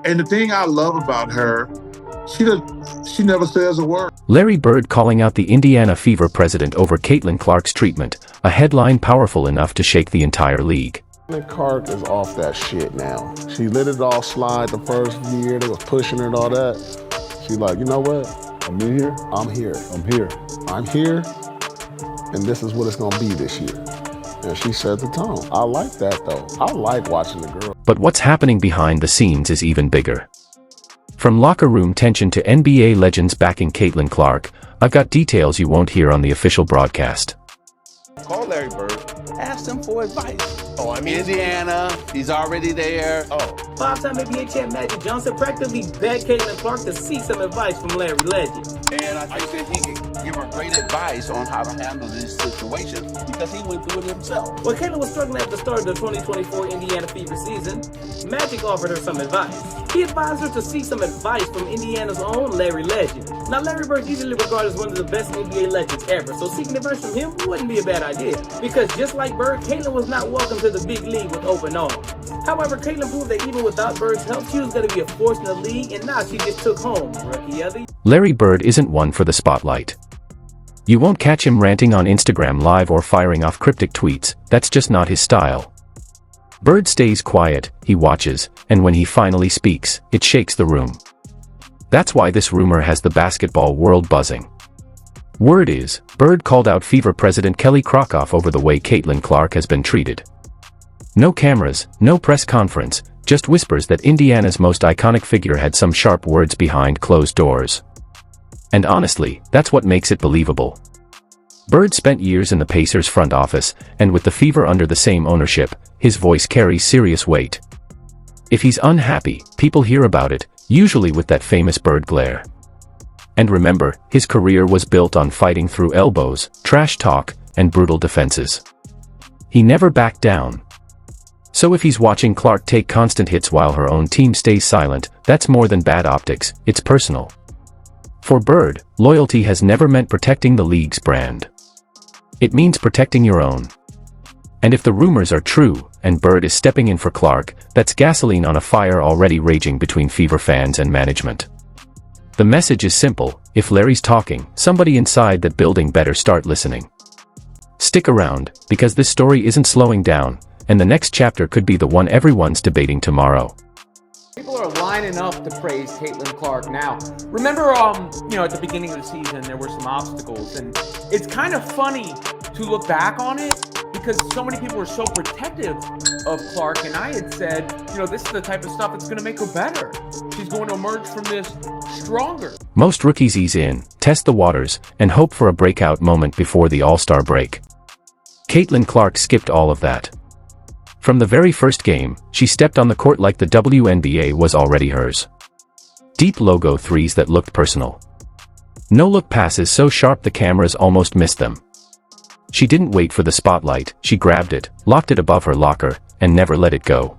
And the thing I love about her, she never says a word. Larry Bird calling out the Indiana Fever president over Caitlin Clark's treatment, a headline powerful enough to shake the entire league. Caitlin Clark is off that shit now. She let it all slide the first year. They was pushing her and all that. She's like, you know what? I'm here. I'm here. I'm here. I'm here. And this is what it's gonna be this year. And she set the tone. I like that though. I like watching the girl. But what's happening behind the scenes is even bigger. From locker room tension to NBA legends backing Caitlin Clark, I've got details you won't hear on the official broadcast. Call Larry Bird, ask him for advice. Oh, I mean, Indiana, he's already there. Oh. Five-time NBA champ Magic Johnson practically begged Caitlin Clark to seek some advice from Larry Legend. And I think that he can give her great advice on how to handle this situation because he went through it himself. When Caitlin was struggling at the start of the 2024 Indiana Fever season, Magic offered her some advice. He advised her to seek some advice from Indiana's own Larry Legend. Now, Larry Bird is easily regarded as one of the best NBA legends ever, so seeking advice from him wouldn't be a bad idea. Because just like Bird, Caitlin was not welcome to the big league with open arms. However, Caitlin proved that even without Bird's help, she was going to be a force in the league, and now she just took home Rookie of the Year. Larry Bird isn't one for the spotlight. You won't catch him ranting on Instagram Live or firing off cryptic tweets. That's just not his style. Bird stays quiet, he watches, and when he finally speaks, it shakes the room. That's why this rumor has the basketball world buzzing. Word is, Bird called out Fever president Kelly Krakoff over the way Caitlin Clark has been treated. No cameras, no press conference, just whispers that Indiana's most iconic figure had some sharp words behind closed doors. And honestly, that's what makes it believable. Bird spent years in the Pacers front office, and with the Fever under the same ownership, his voice carries serious weight. If he's unhappy, people hear about it, usually with that famous Bird glare. And remember, his career was built on fighting through elbows, trash talk, and brutal defenses. He never backed down. So if he's watching Clark take constant hits while her own team stays silent, that's more than bad optics, it's personal. For Bird, loyalty has never meant protecting the league's brand. It means protecting your own. And if the rumors are true, and Bird is stepping in for Clark, that's gasoline on a fire already raging between Fever fans and management. The message is simple: if Larry's talking, somebody inside that building better start listening. Stick around, because this story isn't slowing down, and the next chapter could be the one everyone's debating tomorrow. People are lining up to praise Caitlin Clark now. Remember, at the beginning of the season, there were some obstacles, and it's kind of funny to look back on it because so many people were so protective of Clark, and I had said, this is the type of stuff that's going to make her better. She's going to emerge from this stronger. Most rookies ease in, test the waters, and hope for a breakout moment before the All-Star break. Caitlin Clark skipped all of that. From the very first game, she stepped on the court like the WNBA was already hers. Deep logo threes that looked personal. No-look passes so sharp the cameras almost missed them. She didn't wait for the spotlight, she grabbed it, locked it above her locker, and never let it go.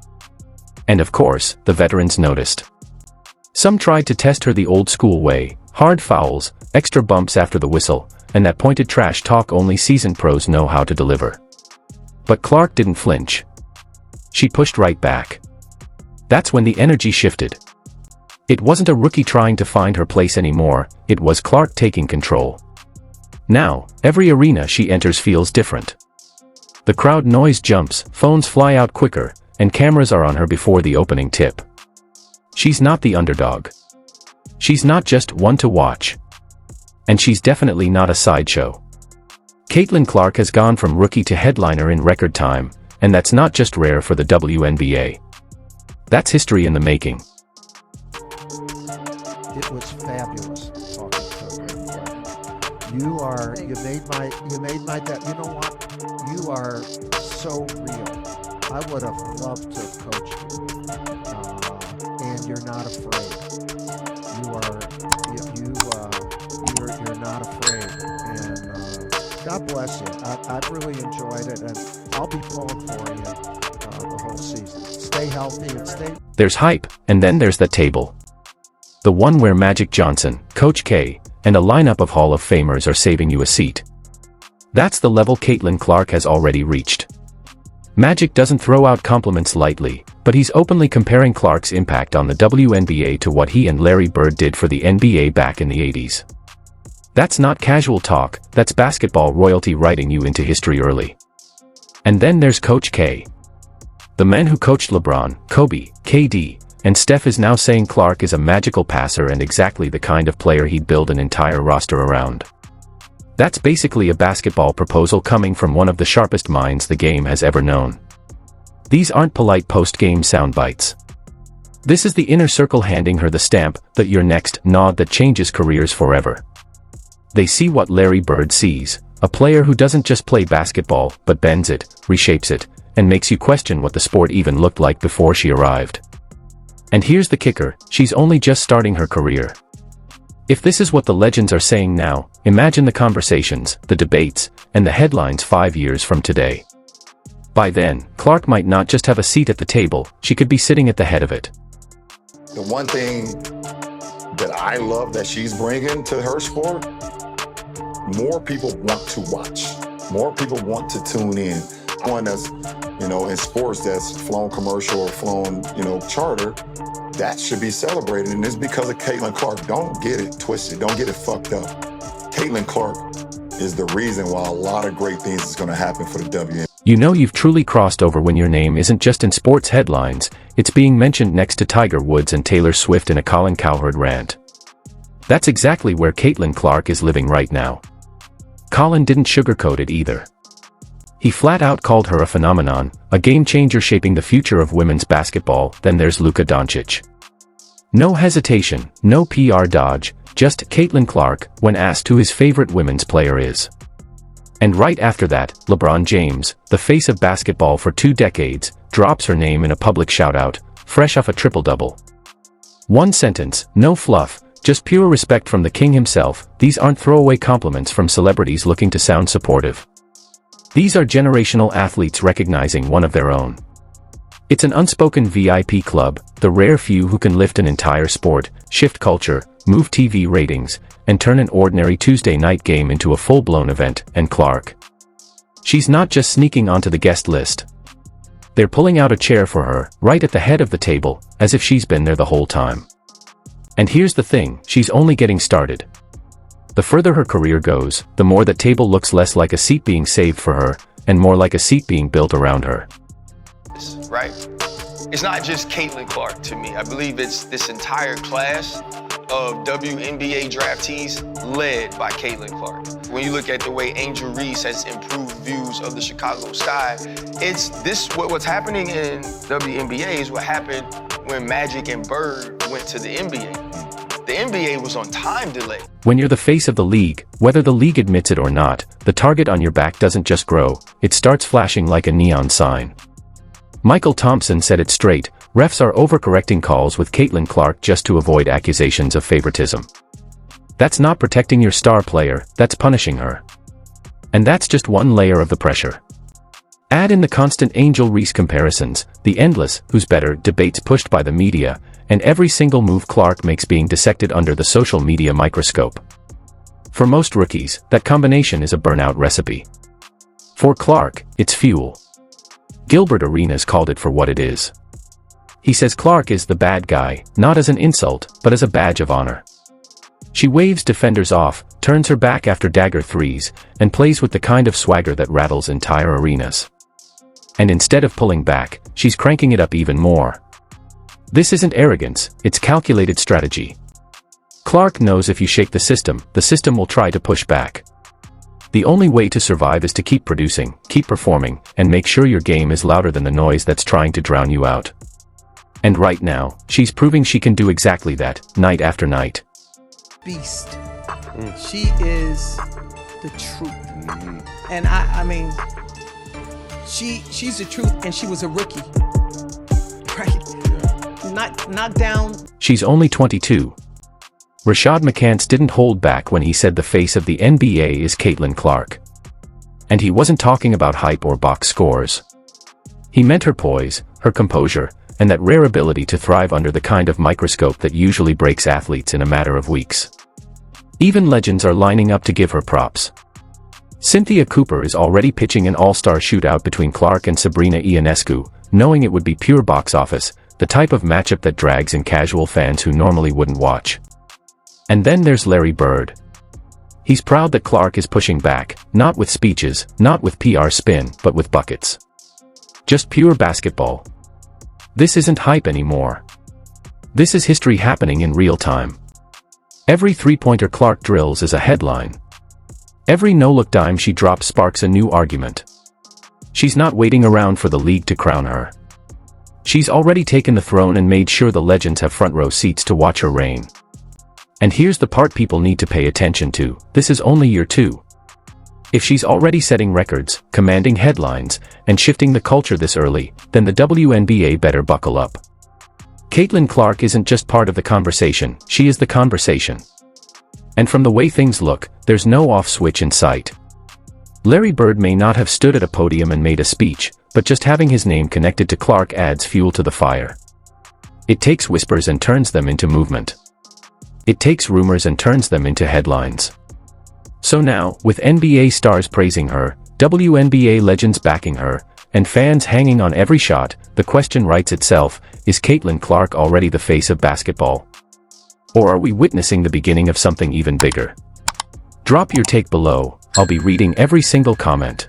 And of course, the veterans noticed. Some tried to test her the old-school way: hard fouls, extra bumps after the whistle, and that pointed trash talk only seasoned pros know how to deliver. But Clark didn't flinch. She pushed right back. That's when the energy shifted. It wasn't a rookie trying to find her place anymore, it was Clark taking control. Now, every arena she enters feels different. The crowd noise jumps, phones fly out quicker, and cameras are on her before the opening tip. She's not the underdog. She's not just one to watch. And she's definitely not a sideshow. Caitlin Clark has gone from rookie to headliner in record time, and that's not just rare for the WNBA. That's history in the making. It was fabulous talking to her. You made my day. You know what? You are so real. I would have loved to have coached you. And you're not afraid. You're not afraid. And God bless you. I've really enjoyed it, and I'll be pulling for you the whole season. Stay healthy and stay... There's hype, and then there's the table. The one where Magic Johnson, Coach K, and a lineup of Hall of Famers are saving you a seat. That's the level Caitlin Clark has already reached. Magic doesn't throw out compliments lightly, but he's openly comparing Clark's impact on the WNBA to what he and Larry Bird did for the NBA back in the 80s. That's not casual talk, that's basketball royalty writing you into history early. And then there's Coach K. The man who coached LeBron, Kobe, KD, and Steph is now saying Clark is a magical passer and exactly the kind of player he'd build an entire roster around. That's basically a basketball proposal coming from one of the sharpest minds the game has ever known. These aren't polite post-game sound bites. This is the inner circle handing her the stamp, that you're next nod that changes careers forever. They see what Larry Bird sees, a player who doesn't just play basketball, but bends it, reshapes it, and makes you question what the sport even looked like before she arrived. And here's the kicker, she's only just starting her career. If this is what the legends are saying now, imagine the conversations, the debates, and the headlines 5 years from today. By then, Clark might not just have a seat at the table, she could be sitting at the head of it. The one thing that I love that she's bringing to her sport, more people want to watch. More people want to tune in. One that's, in sports that's flown commercial or flown, charter, that should be celebrated. And it's because of Caitlin Clark. Don't get it twisted. Don't get it fucked up. Caitlin Clark is the reason why a lot of great things is going to happen for the WNBA. You know you've truly crossed over when your name isn't just in sports headlines, it's being mentioned next to Tiger Woods and Taylor Swift in a Colin Cowherd rant. That's exactly where Caitlin Clark is living right now. Colin didn't sugarcoat it either. He flat out called her a phenomenon, a game changer shaping the future of women's basketball. Then there's Luka Doncic. No hesitation, no PR dodge, just Caitlin Clark when asked who his favorite women's player is. And right after that, LeBron James, the face of basketball for 2 decades, drops her name in a public shout-out, fresh off a triple-double. One sentence, no fluff, just pure respect from the king himself. These aren't throwaway compliments from celebrities looking to sound supportive. These are generational athletes recognizing one of their own. It's an unspoken VIP club, the rare few who can lift an entire sport, shift culture, move TV ratings, and turn an ordinary Tuesday night game into a full-blown event. And Clark. She's not just sneaking onto the guest list. They're pulling out a chair for her, right at the head of the table, as if she's been there the whole time. And here's the thing, she's only getting started. The further her career goes, the more that table looks less like a seat being saved for her, and more like a seat being built around her. Right? It's not just Caitlin Clark to me. I believe it's this entire class of WNBA draftees led by Caitlin Clark. When you look at the way Angel Reese has improved views of the Chicago sky, it's this, what's happening in WNBA is what happened when Magic and Bird went to the NBA. The NBA was on time delay. When you're the face of the league, whether the league admits it or not, the target on your back doesn't just grow, it starts flashing like a neon sign. Michael Thompson said it straight, refs are overcorrecting calls with Caitlin Clark just to avoid accusations of favoritism. That's not protecting your star player, that's punishing her. And that's just one layer of the pressure. Add in the constant Angel Reese comparisons, the endless, who's better, debates pushed by the media, and every single move Clark makes being dissected under the social media microscope. For most rookies, that combination is a burnout recipe. For Clark, it's fuel. Gilbert Arenas called it for what it is. He says Clark is the bad guy, not as an insult, but as a badge of honor. She waves defenders off, turns her back after dagger threes, and plays with the kind of swagger that rattles entire arenas. And instead of pulling back, she's cranking it up even more. This isn't arrogance, it's calculated strategy. Clark knows if you shake the system will try to push back. The only way to survive is to keep producing, keep performing, and make sure your game is louder than the noise that's trying to drown you out. And right now, she's proving she can do exactly that, night after night. Beast. She is the truth. And I mean, she's the truth, and she was a rookie. Right? Knocked down. She's only 22. Rashad McCants didn't hold back when he said the face of the NBA is Caitlin Clark. And he wasn't talking about hype or box scores. He meant her poise, her composure, and that rare ability to thrive under the kind of microscope that usually breaks athletes in a matter of weeks. Even legends are lining up to give her props. Cynthia Cooper is already pitching an all-star shootout between Clark and Sabrina Ionescu, knowing it would be pure box office, the type of matchup that drags in casual fans who normally wouldn't watch. And then there's Larry Bird. He's proud that Clark is pushing back, not with speeches, not with PR spin, but with buckets. Just pure basketball. This isn't hype anymore. This is history happening in real time. Every three-pointer Clark drills is a headline. Every no-look dime she drops sparks a new argument. She's not waiting around for the league to crown her. She's already taken the throne and made sure the legends have front-row seats to watch her reign. And here's the part people need to pay attention to: this is only year 2. If she's already setting records, commanding headlines, and shifting the culture this early, then the WNBA better buckle up. Caitlin Clark isn't just part of the conversation, she is the conversation. And from the way things look, there's no off switch in sight. Larry Bird may not have stood at a podium and made a speech, but just having his name connected to Clark adds fuel to the fire. It takes whispers and turns them into movement. It takes rumors and turns them into headlines. So now, with NBA stars praising her, WNBA legends backing her, and fans hanging on every shot, the question writes itself: is Caitlin Clark already the face of basketball? Or are we witnessing the beginning of something even bigger? Drop your take below. I'll be reading every single comment.